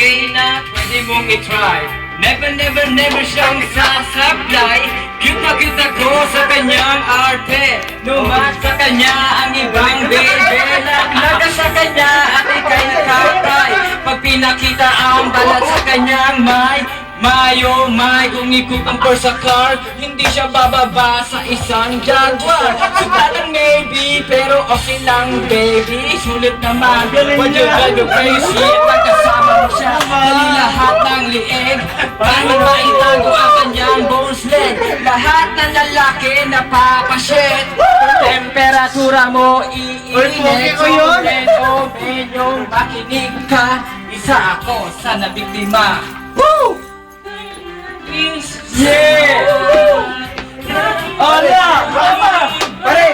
bagay na pwede mong i-try. Never, never, never siyang sasablay. Cute na cute ako sa kanyang arte. Numat sa kanya ang ibang baby. Naglaga sa kanya at ika'y nakatay. Pag pinakita ang balat sa kanyang may kung ikot ang sa car, hindi siya bababa sa isang Jaguar. Sugatan maybe, pero okay lang baby. Sulit naman, when you drive you crazy. At kasama mo siya, dali lahat ng liig. Paano maitago ang kanyang bones leg? Lahat ng lalaki napapashit. Temperatura mo iinit. So medyo makinig ka. Isa ako sa nabiktima. Woo! Yeah! Hola! Pare!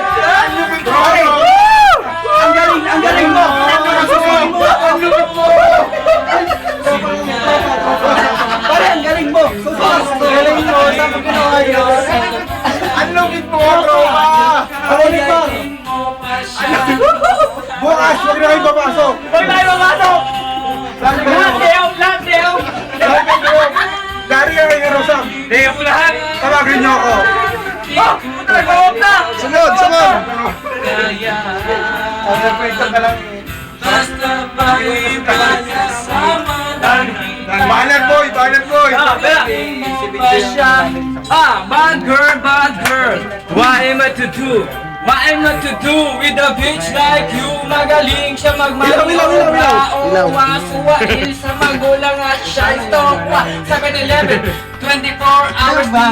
Pare! Ang galing mo! Ang lupit mo! Pare, ang galing mo! Galing mo! Saan mo ginawa yun? Ang lupit mo, tropa! Ang lupit mo! Bukas, huwag na kayo papasok! Huwag na kayo papasok! Lahat Deo! Dari ang inarosang! Deo lahat! Tawagin niyo ako! Oh! Puta! Na! Sunod! Perfecto ka lang eh. Basta pag-ibasama lang kita. Banner boy! Bad girl, what am I to do? What am I to do with a bitch like you? Magaling siya magmanobra o wasuwain sa magulang at siya istokwa. 7-Eleven, 24 hours di ba?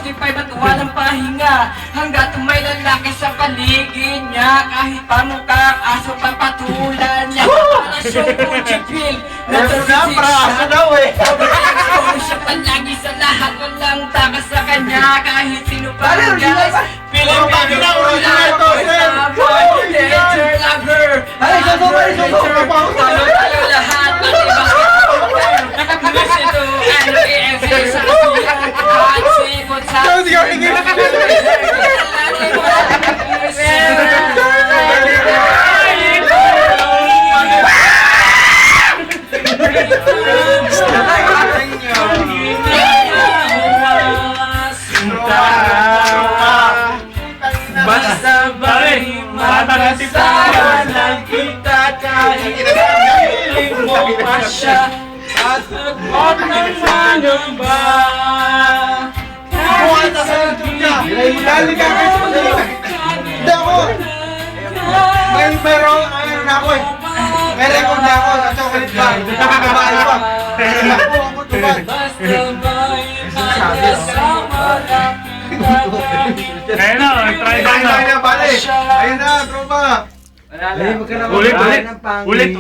65 at walang pahinga. Hanggat may lalaki sa paligid niya, kahit pamukhang aso papatulan niya. Para siyang kuchipil na Aso daw eh! siya palagi sa lahat, walang takas sa kanya. Kahit sino pa ang guys, Original to, sir! nature lover. Tayo lahat, pati bakit listen to NAFC sa kasiyan at sipot sa basta ba'y matasama lang kita kahit piling mo pa siya. At nagpag naman ang ba? Kahit sabihin Dali ka kayo sa pagdaling! Hindi ako! Meron na ako eh! May record na ako sa chocolate bar! Nakakabahan pa! Ako tubad! basta ba'y matasama lang kita kahit Ayun na, try down na. Ayun na, pare! Ayun na, tropa! Ulit.